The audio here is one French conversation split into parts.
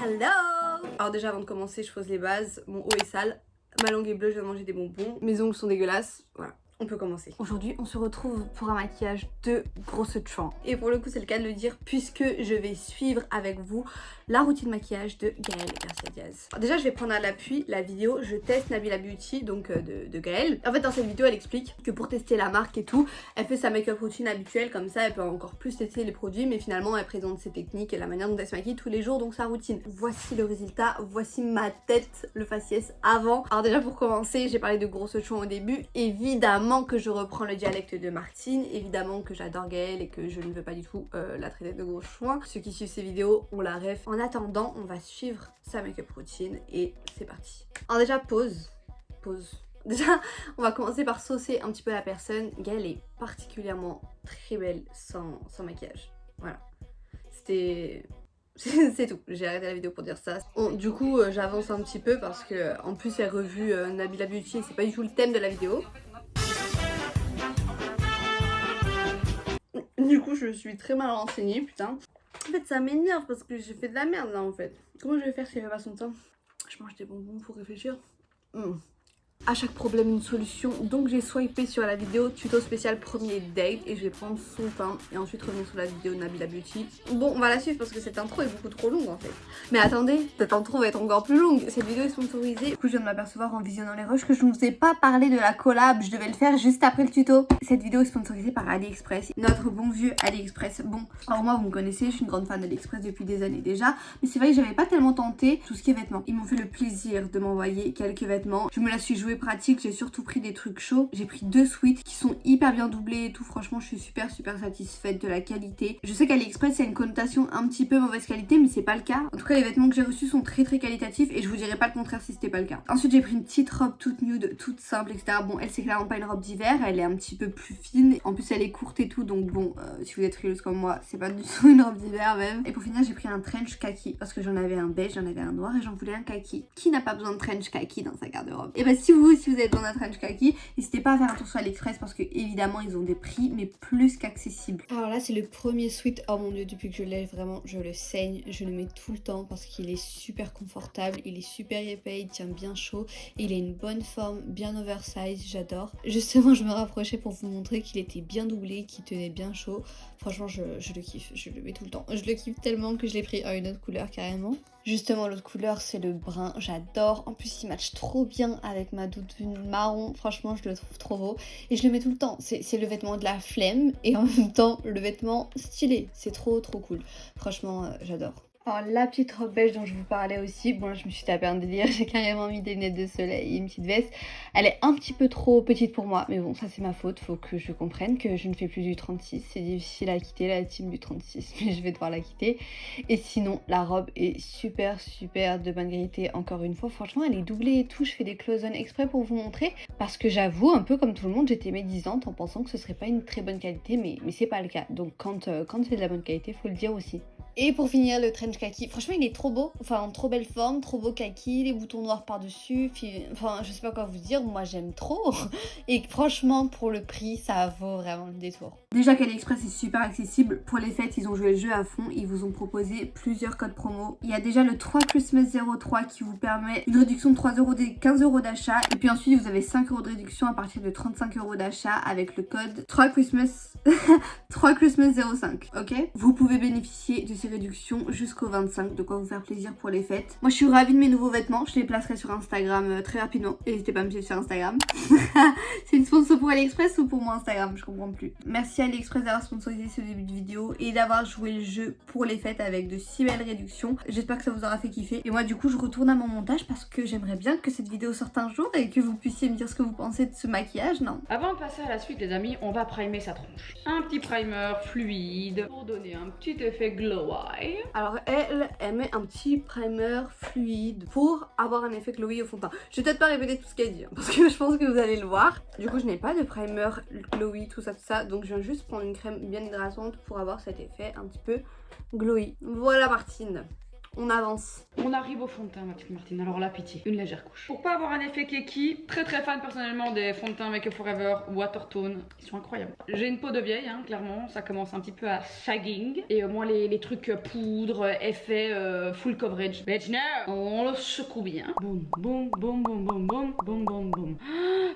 Hello! Alors déjà avant de commencer, je pose les bases. Mon haut est sale, ma langue est bleue, je viens de manger des bonbons. Mes ongles sont dégueulasses. Voilà, on peut commencer. Aujourd'hui, on se retrouve pour un maquillage de grosse chouin. Et pour le coup, c'est le cas de le dire puisque je vais suivre avec vous la routine maquillage de Gaëlle Garcia Diaz. Alors déjà, je vais prendre à l'appui la vidéo Je teste Nabila Beauty, donc de Gaëlle. En fait, dans cette vidéo, elle explique que pour tester la marque et tout, elle fait sa make-up routine habituelle, comme ça, elle peut encore plus tester les produits, mais finalement, elle présente ses techniques et la manière dont elle se maquille tous les jours, donc sa routine. Voici le résultat, voici ma tête, le faciès avant. Alors déjà, pour commencer, j'ai parlé de grosses chouans au début. Évidemment que je reprends le dialecte de Martine, évidemment que j'adore Gaëlle et que je ne veux pas du tout la traiter de grosse chouin. Ceux qui suivent ces vidéos ont la ref. En attendant, on va suivre sa make-up routine et c'est parti. Alors déjà, pause. Déjà, on va commencer par saucer un petit peu la personne. Gaëlle est particulièrement très belle sans maquillage. Voilà. C'est tout, j'ai arrêté la vidéo pour dire ça. Bon, du coup, j'avance un petit peu parce que en plus, elle revu Nabila Beauty et c'est pas du tout le thème de la vidéo. Du coup, je suis très mal renseignée, putain. En fait, ça m'énerve parce que j'ai fait de la merde là en fait. Comment je vais faire si elle fait pas son temps? Je mange des bonbons pour réfléchir. À chaque problème une solution, donc j'ai swipé sur la vidéo tuto spécial premier date et je vais prendre son teint et ensuite revenir sur la vidéo Nabila Beauty. Bon, on va la suivre parce que cette intro est beaucoup trop longue en fait. Mais attendez, cette intro va être encore plus longue. Cette vidéo est sponsorisée. Du coup, je viens de m'apercevoir en visionnant les rushs que je ne vous ai pas parlé de la collab. Je devais le faire juste après le tuto. Cette vidéo est sponsorisée par AliExpress, notre bon vieux AliExpress. Bon, alors moi vous me connaissez, je suis une grande fan d'AliExpress depuis des années déjà, mais c'est vrai que j'avais pas tellement tenté tout ce qui est vêtements. Ils m'ont fait le plaisir de m'envoyer quelques vêtements. Je me la suis jouée pratique, j'ai surtout pris des trucs chauds. J'ai pris 2 suites qui sont hyper bien doublés et tout. Franchement, je suis super satisfaite de la qualité. Je sais qu'AliExpress a une connotation un petit peu mauvaise qualité, mais c'est pas le cas. En tout cas, les vêtements que j'ai reçus sont très qualitatifs et je vous dirais pas le contraire si c'était pas le cas. Ensuite, j'ai pris une petite robe toute nude, toute simple, etc. Bon, elle c'est clairement pas une robe d'hiver, elle est un petit peu plus fine. En plus, elle est courte et tout, donc bon, si vous êtes frileuse comme moi, c'est pas du tout une robe d'hiver même. Et pour finir, j'ai pris un trench kaki parce que j'en avais un beige, j'en avais un noir et j'en voulais un kaki. Qui n'a pas besoin de trench kaki dans sa garde-robe? Et bah si vous avez besoin d'un trench kaki, n'hésitez pas à faire attention à AliExpress parce que évidemment ils ont des prix mais plus qu'accessibles. Alors là c'est le premier sweat, oh mon dieu, depuis que je l'ai vraiment je le saigne, je le mets tout le temps parce qu'il est super confortable, il est super épais, il tient bien chaud, il a une bonne forme, bien oversize, j'adore. Justement je me rapprochais pour vous montrer qu'il était bien doublé, qu'il tenait bien chaud. Franchement je le kiffe, je le mets tout le temps. Je le kiffe tellement que je l'ai pris en une autre couleur carrément. Justement l'autre couleur c'est le brun, j'adore. En plus il match trop bien avec ma doudoune marron, franchement je le trouve trop beau. Et je le mets tout le temps, c'est le vêtement de la flemme et en même temps le vêtement stylé. C'est trop cool, franchement j'adore. Alors la petite robe beige dont je vous parlais aussi, bon là je me suis tapé un délire, j'ai carrément mis des lunettes de soleil et une petite veste. Elle est un petit peu trop petite pour moi, mais bon ça c'est ma faute, faut que je comprenne que je ne fais plus du 36. C'est difficile à quitter la team du 36, mais je vais devoir la quitter. Et sinon la robe est super de bonne qualité encore une fois, franchement elle est doublée et tout, je fais des close-on exprès pour vous montrer. Parce que j'avoue, un peu comme tout le monde, j'étais médisante en pensant que ce serait pas une très bonne qualité, mais c'est pas le cas. Donc quand c'est de la bonne qualité, faut le dire aussi. Et pour finir, le trench kaki, franchement il est trop beau, enfin en trop belle forme, trop beau kaki, les boutons noirs par dessus, enfin je sais pas quoi vous dire, moi j'aime trop. Et franchement pour le prix ça vaut vraiment le détour. Déjà qu'AliExpress est super accessible, pour les fêtes ils ont joué le jeu à fond, ils vous ont proposé plusieurs codes promo. Il y a déjà le 3 Christmas 03 qui vous permet une réduction de 3 € des 15 € d'achat, et puis ensuite vous avez 5 € de réduction à partir de 35 € d'achat avec le code 3 Christmas 05, ok? Vous pouvez bénéficier de ces réductions jusqu'au 25, de quoi vous faire plaisir pour les fêtes. Moi je suis ravie de mes nouveaux vêtements, je les placerai sur Instagram très rapidement. N'hésitez pas à me suivre sur Instagram. C'est une sponsor pour AliExpress ou pour moi Instagram, je comprends plus. Merci à AliExpress d'avoir sponsorisé ce début de vidéo et d'avoir joué le jeu pour les fêtes avec de si belles réductions. J'espère que ça vous aura fait kiffer. Et moi du coup je retourne à mon montage parce que j'aimerais bien que cette vidéo sorte un jour et que vous puissiez me dire ce que vous pensez de ce maquillage, non? Avant de passer à la suite les amis, on va primer sa tronche. Un petit primer fluide pour donner un petit effet glow eye. Alors elle met un petit primer fluide pour avoir un effet glowy au fond de teint. Je vais peut-être pas répéter tout ce qu'elle dit hein, parce que je pense que vous allez le voir. Du coup je n'ai pas de primer glowy, tout ça, donc je viens juste prendre une crème bien hydratante pour avoir cet effet un petit peu glowy. Voilà Martine, On avance. On arrive au fond de teint, ma petite Martine. Alors là, pitié, une légère couche. Pour pas avoir un effet keki, très fan personnellement des fonds de teint Make Up For Ever Watertone. Ils sont incroyables. J'ai une peau de vieille, hein, clairement. Ça commence un petit peu à sagging. Et moi, les trucs poudre, effet full coverage. Bitch, no! On le secoue bien. Boum, boum, boum, boum, boum, boum, boum, boum, boum.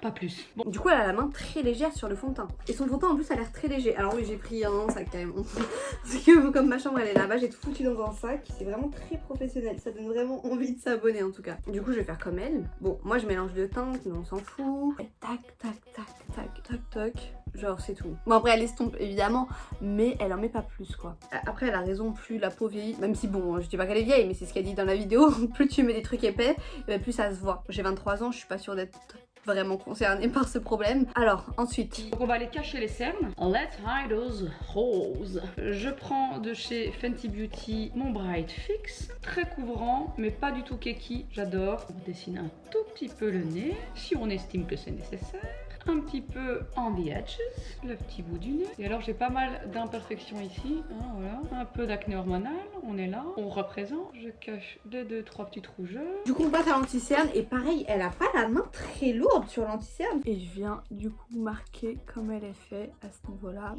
Pas plus. Bon. Du coup, elle a la main très légère sur le fond de teint. Et son fond de teint en plus a l'air très léger. Alors oui, j'ai pris un sac quand même. Parce que comme ma chambre elle est là-bas, j'ai tout foutu dans un sac. C'est vraiment très professionnel. Ça donne vraiment envie de s'abonner en tout cas. Du coup, je vais faire comme elle. Bon, moi je mélange de teintes, mais on s'en fout. Et tac, tac, tac, tac, tac, tac. Genre c'est tout. Bon après elle estompe évidemment, mais elle en met pas plus quoi. Après elle a raison, plus la peau vieillit, même si bon je dis pas qu'elle est vieille, mais c'est ce qu'elle dit dans la vidéo, plus tu mets des trucs épais, plus ça se voit. J'ai 23 ans, je suis pas sûre d'être vraiment concernée par ce problème. Alors ensuite, donc on va aller cacher les cernes. Let's hide those holes. Je prends de chez Fenty Beauty mon Bright Fix, très couvrant mais pas du tout keki, j'adore. On dessine un tout petit peu le nez si on estime que c'est nécessaire. Un petit peu on the edges, le petit bout du nez. Et alors j'ai pas mal d'imperfections ici, hein, voilà. Un peu d'acné hormonal, on est là, on représente. Je cache 2-3 petites rougeurs. du coup on passe à l'anti-cerne et pareil, elle a pas la main très lourde sur l'anti-cerne. Et je viens du coup marquer comme elle est fait à ce niveau-là.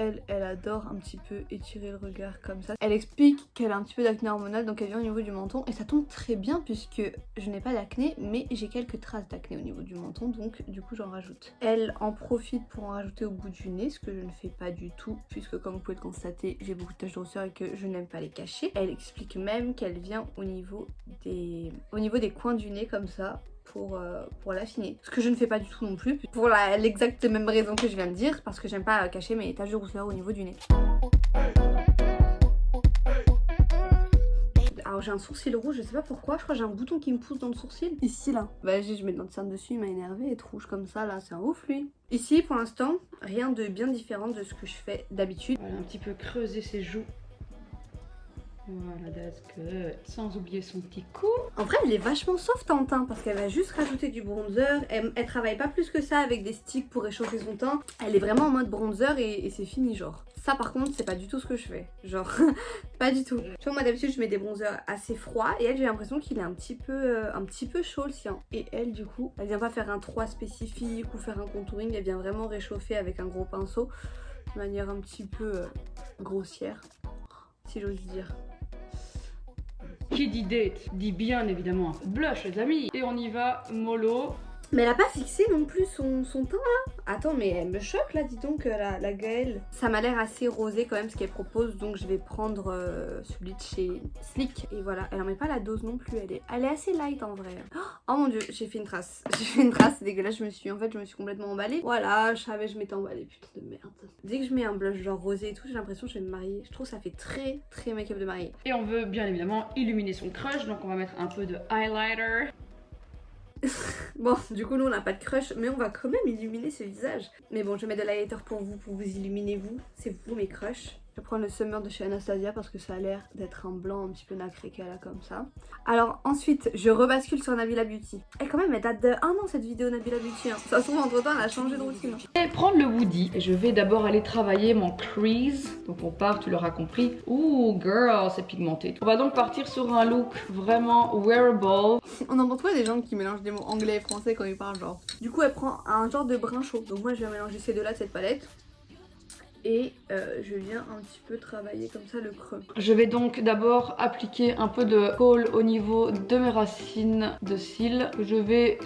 Elle adore un petit peu étirer le regard comme ça. Elle explique qu'elle a un petit peu d'acné hormonal, donc elle vient au niveau du menton. Et ça tombe très bien puisque je n'ai pas d'acné, mais j'ai quelques traces d'acné au niveau du menton, donc du coup j'en rajoute. Elle en profite pour en rajouter au bout du nez, ce que je ne fais pas du tout, puisque comme vous pouvez le constater, j'ai beaucoup de taches de rousseur et que je n'aime pas les cacher. Elle explique même qu'elle vient au niveau des coins du nez comme ça, pour l'affiner. Ce que je ne fais pas du tout non plus, pour l'exacte même raison que je viens de dire, parce que j'aime pas cacher mes taches de rousseur au niveau du nez. Alors j'ai un sourcil rouge, je sais pas pourquoi, je crois que j'ai un bouton qui me pousse dans le sourcil. Ici là. Bah je mets de l'anti-cerne dessus, il m'a énervé, être rouge comme ça là, c'est un ouf lui. Ici pour l'instant, rien de bien différent de ce que je fais d'habitude. Voilà, un petit peu creuser ses joues. Voilà, that's good. Sans oublier son petit cou. En vrai, elle est vachement soft en teint parce qu'elle va juste rajouter du bronzer. Elle travaille pas plus que ça avec des sticks pour réchauffer son teint. Elle est vraiment en mode bronzer et c'est fini genre. Ça par contre, c'est pas du tout ce que je fais. Genre, pas du tout. Tu vois, moi d'habitude, je mets des bronzers assez froids et elle, j'ai l'impression qu'il est un petit peu chaud le sien. Et elle, du coup, elle vient pas faire un 3 spécifique ou faire un contouring. Elle vient vraiment réchauffer avec un gros pinceau de manière un petit peu grossière, si j'ose dire. Qui dit date dit bien évidemment blush les amis. Et on y va mollo. Mais elle a pas fixé non plus son teint là. Attends, mais elle me choque là, dis donc, la Gaëlle. Ça m'a l'air assez rosé quand même ce qu'elle propose, donc je vais prendre celui de chez Sleek. Et voilà, elle en met pas la dose non plus, elle est assez light en vrai. Oh mon dieu, j'ai fait une trace. J'ai fait une trace, c'est dégueulasse, je me suis complètement emballée. Voilà, je savais, je m'étais emballée, putain de merde. Dès que je mets un blush genre rosé et tout, j'ai l'impression que je vais me marier. Je trouve que ça fait très make-up de mariée. Et on veut bien évidemment illuminer son crush, donc on va mettre un peu de highlighter. Bon, du coup, nous on n'a pas de crush, mais on va quand même illuminer ce visage. Mais bon, je mets de l'highlighter pour vous illuminer vous. C'est vous mes crushs. Je vais prendre le Summer de chez Anastasia parce que ça a l'air d'être un blanc un petit peu nacré qu'elle a comme ça. Alors ensuite, je rebascule sur Nabila Beauty. Et quand même, elle date de 1 an cette vidéo Nabila Beauty. Hein. Ça se trouve, entre temps, elle a changé de routine. Et prendre le Woody. Et je vais d'abord aller travailler mon crease. Donc on part, tu l'auras compris. Ouh, girl, c'est pigmenté. On va donc partir sur un look vraiment wearable. On en pense quoi des gens qui mélangent des mots anglais et français quand ils parlent genre. Du coup, elle prend un genre de brun chaud. Donc moi, je vais mélanger ces deux-là de cette palette. Et je viens un petit peu travailler comme ça le creux. Je vais donc d'abord appliquer un peu de kohl au niveau de mes racines de cils. Je vais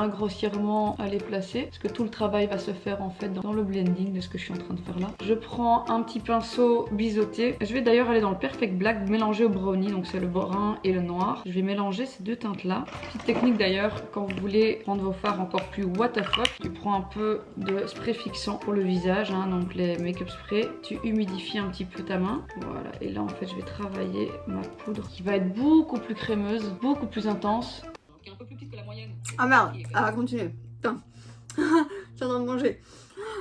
grossièrement aller placer parce que tout le travail va se faire en fait dans le blending de ce que je suis en train de faire là. Je prends un petit pinceau biseauté. Je vais d'ailleurs aller dans le Perfect Black mélangé au brownie, donc c'est le brun et le noir. Je vais mélanger ces deux teintes là. Petite technique d'ailleurs, quand vous voulez rendre vos fards encore plus what the fuck, tu prends un peu de spray fixant pour le visage, hein, donc les make-up spray, tu humidifies un petit peu ta main, voilà, et là en fait je vais travailler ma poudre qui va être beaucoup plus crémeuse, beaucoup plus intense, qui est un peu plus petite que la moyenne. Ah merde, elle va continuer, putain. Je suis en train de manger.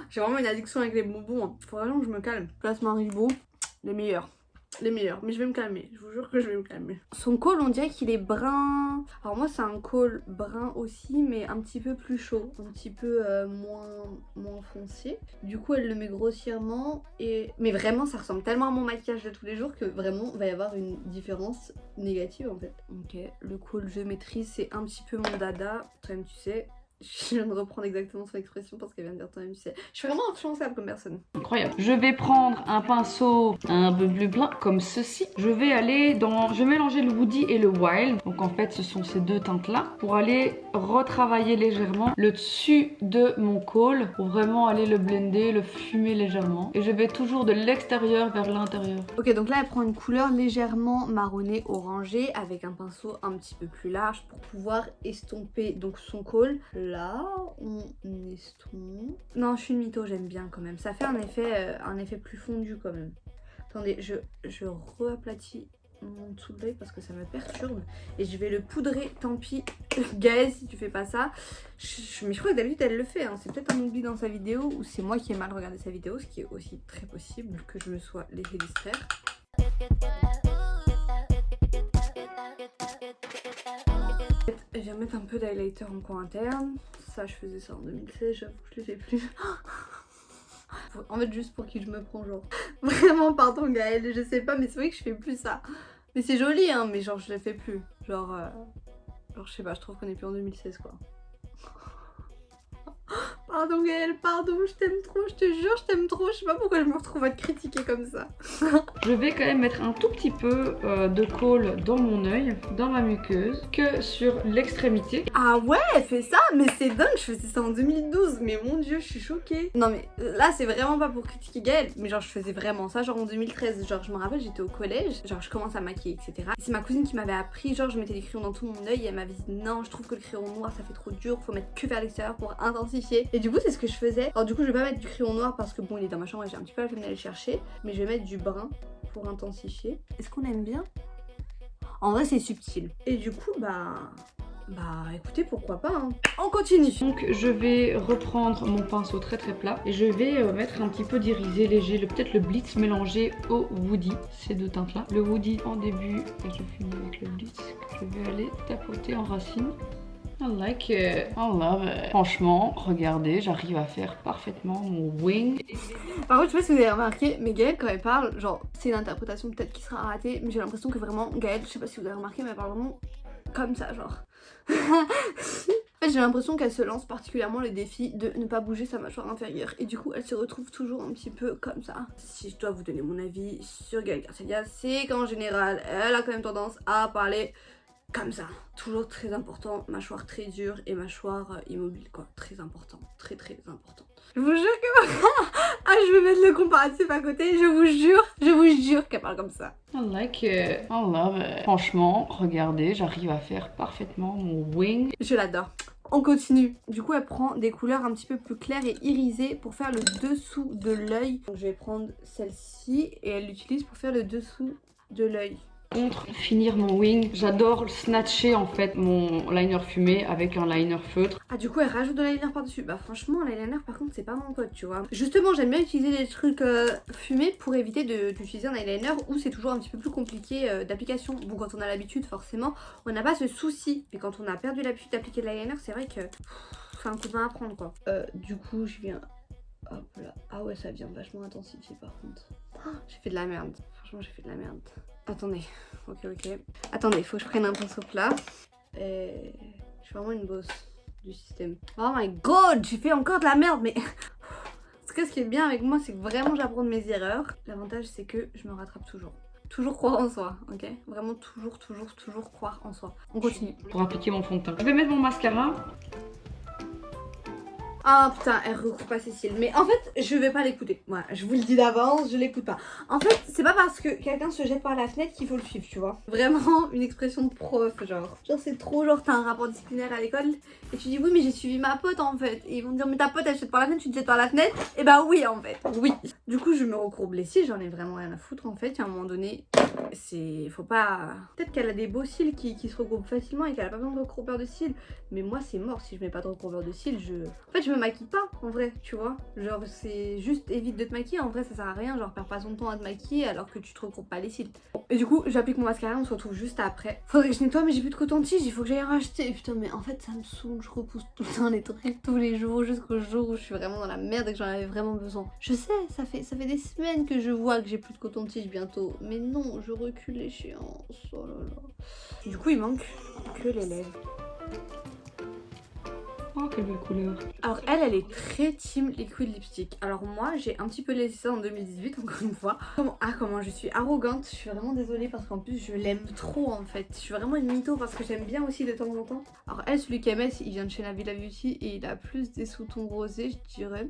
J'ai vraiment une addiction avec les bonbons, hein. Faut vraiment que je me calme. Place Haribo, les meilleurs. les meilleurs. Mais je vais me calmer, je vous jure que je vais me calmer. Son col, on dirait qu'il est brun. Alors moi c'est un col brun aussi, mais un petit peu plus chaud, un petit peu moins foncé. Du coup elle le met grossièrement mais vraiment ça ressemble tellement à mon maquillage de tous les jours que vraiment il va y avoir une différence négative en fait. Ok, le col je maîtrise, c'est un petit peu mon dada, toi-même tu sais. Je viens de reprendre exactement son expression parce qu'elle vient de dire toi-même tu sais. Je suis vraiment influençable comme personne. Incroyable. Je vais prendre un pinceau un peu plus plat comme ceci. Je vais mélanger le Woody et le Wild. Donc en fait ce sont ces deux teintes là pour aller retravailler légèrement le dessus de mon col pour vraiment aller le blender, le fumer légèrement. Et je vais toujours de l'extérieur vers l'intérieur. Ok, donc là elle prend une couleur légèrement marronnée orangée avec un pinceau un petit peu plus large pour pouvoir estomper donc son col. Là on estompe. Non, je suis une mytho, j'aime bien quand même. Ça fait un effet plus fondu quand même. Attendez, je re-aplatis mon dessous de l'œil parce que ça me perturbe et je vais le poudrer, tant pis Gaëlle si tu fais pas ça. Mais je crois que d'habitude elle le fait, hein. C'est peut-être un oubli dans sa vidéo ou c'est moi qui ai mal regardé sa vidéo, ce qui est aussi très possible que je me sois laissé distraire. Je viens mettre un peu d'highlighter en coin interne. Ça je faisais ça en 2016, j'avoue que je le fais plus. En fait juste pour qui je me prends genre. Vraiment pardon Gaëlle, je sais pas mais c'est vrai que je fais plus ça. Mais c'est joli hein, mais genre je le fais plus. Genre je sais pas, je trouve qu'on est plus en 2016 quoi. Pardon Gaëlle, pardon, je t'aime trop, je te jure, je t'aime trop. Je sais pas pourquoi je me retrouve à te critiquer comme ça. Je vais quand même mettre un tout petit peu de colle dans mon œil, dans ma muqueuse, que sur l'extrémité. Ah ouais, elle fait ça? Mais c'est dingue, je faisais ça en 2012. Mais mon dieu, je suis choquée. Non mais là, c'est vraiment pas pour critiquer Gaëlle. Mais genre, je faisais vraiment ça, genre en 2013. Genre, je me rappelle, j'étais au collège. Genre, je commence à maquiller, etc. Et c'est ma cousine qui m'avait appris. Genre, je mettais des crayons dans tout mon œil. Et elle m'avait dit non, je trouve que le crayon noir, ça fait trop dur. Faut mettre que vers l'extérieur pour intensifier. Et du coup, c'est ce que je faisais. Alors du coup, je vais pas mettre du crayon noir parce que bon, il est dans ma chambre et j'ai un petit peu la flemme d'aller le chercher. Mais je vais mettre du brun pour intensifier. Est-ce qu'on aime bien? En vrai, c'est subtil. Et du coup, bah écoutez, pourquoi pas, hein. On continue. Donc je vais reprendre mon pinceau très plat et je vais mettre un petit peu d'irisé léger, peut-être le Blitz mélangé au Woody, ces deux teintes là. Le Woody en début et je finis avec le Blitz. Je vais aller tapoter en racine. I like it, I love it. Franchement, regardez, j'arrive à faire parfaitement mon wing. Par contre, je sais pas si vous avez remarqué, mais Gaëlle quand elle parle, genre c'est une interprétation peut-être qui sera ratée, mais j'ai l'impression que vraiment Gaëlle, je sais pas si vous avez remarqué, mais elle parle vraiment comme ça, genre. En fait, j'ai l'impression qu'elle se lance particulièrement le défi de ne pas bouger sa mâchoire inférieure. Et du coup, elle se retrouve toujours un petit peu comme ça. Si je dois vous donner mon avis sur Gaëlle Garcia Diaz, c'est qu'en général, elle a quand même tendance à parler comme ça. Toujours très important, mâchoire très dure et mâchoire immobile, quoi. Très important, très important. Je vous jure que... ah, je vais mettre le comparatif à côté, je vous jure qu'elle parle comme ça. I like it, I love it. Franchement, regardez, j'arrive à faire parfaitement mon wing. Je l'adore. On continue. Du coup, elle prend des couleurs un petit peu plus claires et irisées pour faire le dessous de l'œil. Donc, je vais prendre celle-ci et elle l'utilise pour faire le dessous de l'œil. Contre finir mon wing, j'adore snatcher en fait mon liner fumé avec un liner feutre. Ah, du coup elle rajoute de l'eyeliner par dessus. Bah franchement l'eyeliner par contre c'est pas mon pote, tu vois. Justement j'aime bien utiliser des trucs fumés pour éviter d'utiliser un eyeliner où c'est toujours un petit peu plus compliqué d'application. Bon, quand on a l'habitude forcément on n'a pas ce souci, mais quand on a perdu l'habitude d'appliquer de l'eyeliner c'est vrai que c'est un coup de main à prendre quoi. Du coup je viens... hop là. Ah ouais, ça vient vachement intensifier par contre. Oh, j'ai fait de la merde. Franchement j'ai fait de la merde. Attendez, ok. Attendez, faut que je prenne un pinceau plat. Et... je suis vraiment une bosse du système. Oh my god, j'ai fait encore de la merde, mais... Parce que ce qui est bien avec moi, c'est que vraiment j'apprends de mes erreurs. L'avantage, c'est que je me rattrape toujours. Toujours croire en soi, ok? Vraiment toujours croire en soi. On continue. Pour appliquer mon fond de teint. Je vais mettre mon mascara. Ah putain, elle recouvre pas Cécile. Mais en fait, je vais pas l'écouter. Ouais, je vous le dis d'avance, je l'écoute pas. En fait, c'est pas parce que quelqu'un se jette par la fenêtre qu'il faut le suivre, tu vois. Vraiment une expression de prof, genre. Genre c'est trop, genre t'as un rapport disciplinaire à l'école et tu dis oui mais j'ai suivi ma pote en fait. Et ils vont te dire mais ta pote elle se jette par la fenêtre, tu te jettes par la fenêtre. Et bah oui en fait, oui. Du coup je me recourbe les cils, j'en ai vraiment rien à foutre en fait. Et à un moment donné, Faut pas... Peut-être qu'elle a des beaux cils qui se regroupent facilement et qu'elle a pas besoin de recouvreur de cils. Mais moi, c'est mort si je mets pas de recouvreur de cils. En fait, je me maquille pas, en vrai, tu vois. Genre, c'est juste évite de te maquiller. En vrai, ça sert à rien. Genre, perds pas ton temps à te maquiller alors que tu te regroupes pas les cils. Bon, et du coup, j'applique mon mascara. On se retrouve juste après. Faudrait que je nettoie, mais j'ai plus de coton-tige. Il faut que j'aille racheter. Putain, mais en fait, ça me saoule. Je repousse tout le temps les trucs tous les jours jusqu'au jour où je suis vraiment dans la merde et que j'en avais vraiment besoin. Je sais, ça fait des semaines que je vois que j'ai plus de coton-tige bientôt. Mais non, je recule l'échéance. Oh là là. Du coup, il manque que les lèvres. Oh, quelle belle couleur. Alors elle est très team liquid lipstick. Alors moi j'ai un petit peu laissé ça en 2018 encore une fois. Comment je suis arrogante. Je suis vraiment désolée parce qu'en plus je l'aime trop en fait. Je suis vraiment une mytho parce que j'aime bien aussi de temps en temps. Alors elle, celui qu'elle met, il vient de chez La Villa Beauty et il a plus des sous-tons rosés je dirais.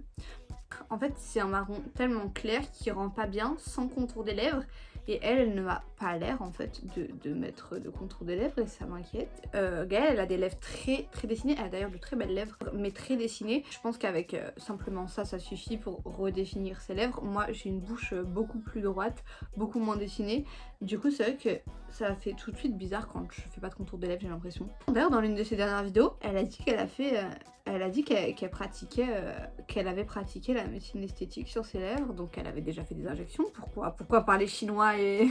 En fait c'est un marron tellement clair qui rend pas bien sans contour des lèvres. Et elle ne m'a pas l'air en fait de mettre de contour des lèvres et ça m'inquiète. Gaëlle, elle a des lèvres très dessinées. Elle a d'ailleurs de très belles lèvres mais très dessinées. Je pense qu'avec simplement ça suffit pour redéfinir ses lèvres. Moi j'ai une bouche beaucoup plus droite, beaucoup moins dessinée. Du coup c'est vrai que ça fait tout de suite bizarre quand je fais pas de contour des lèvres, j'ai l'impression. D'ailleurs dans l'une de ses dernières vidéos, elle a dit qu'elle a fait... Elle a dit qu'elle avait pratiqué la médecine esthétique sur ses lèvres, donc elle avait déjà fait des injections. Pourquoi parler chinois et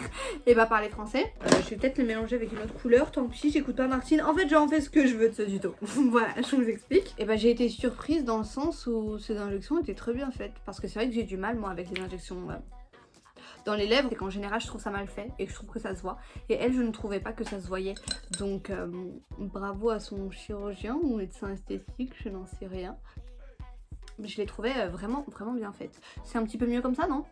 pas parler français? Je vais peut-être le mélanger avec une autre couleur, tant pis, j'écoute pas Martine. En fait, j'en fais ce que je veux de ce tuto. Voilà, je vous explique. Et j'ai été surprise dans le sens où ces injections étaient très bien faites, parce que c'est vrai que j'ai du mal moi avec les injections dans les lèvres et qu'en général je trouve ça mal fait et que je trouve que ça se voit, et elle je ne trouvais pas que ça se voyait, donc bravo à son chirurgien ou médecin esthétique, je n'en sais rien, mais je l'ai trouvé vraiment bien faite. C'est un petit peu mieux comme ça, non?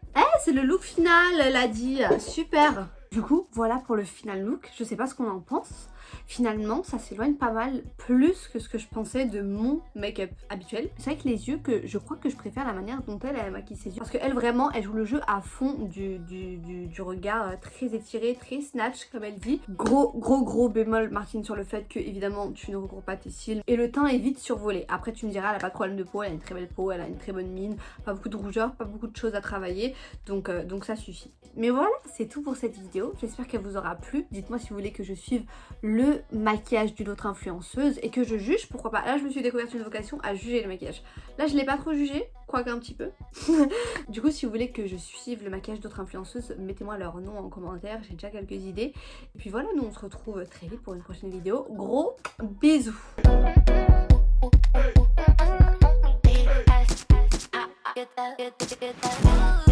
C'est le look final, elle a dit, super. Du coup voilà pour le final look, je sais pas ce qu'on en pense. Finalement ça s'éloigne pas mal plus que ce que je pensais de mon make-up habituel. C'est vrai que les yeux, que je crois que je préfère la manière dont elle maquille ses yeux, parce qu'elle vraiment elle joue le jeu à fond du regard très étiré, très snatch comme elle dit. Gros bémol Martine sur le fait que évidemment tu ne regroupes pas tes cils et le teint est vite survolé. Après tu me diras, elle a pas de problème de peau, elle a une très belle peau, elle a une très bonne mine, pas beaucoup de rougeur, pas beaucoup de choses à travailler, donc ça suffit. Mais voilà, c'est tout pour cette vidéo, j'espère qu'elle vous aura plu. Dites-moi si vous voulez que je suive le maquillage d'une autre influenceuse et que je juge, pourquoi pas. Là je me suis découverte une vocation à juger le maquillage. Là je l'ai pas trop jugé, quoique un petit peu. Du coup si vous voulez que je suive le maquillage d'autres influenceuses, mettez-moi leur nom en commentaire, j'ai déjà quelques idées. Et puis voilà, nous on se retrouve très vite pour une prochaine vidéo. Gros bisous. Get that.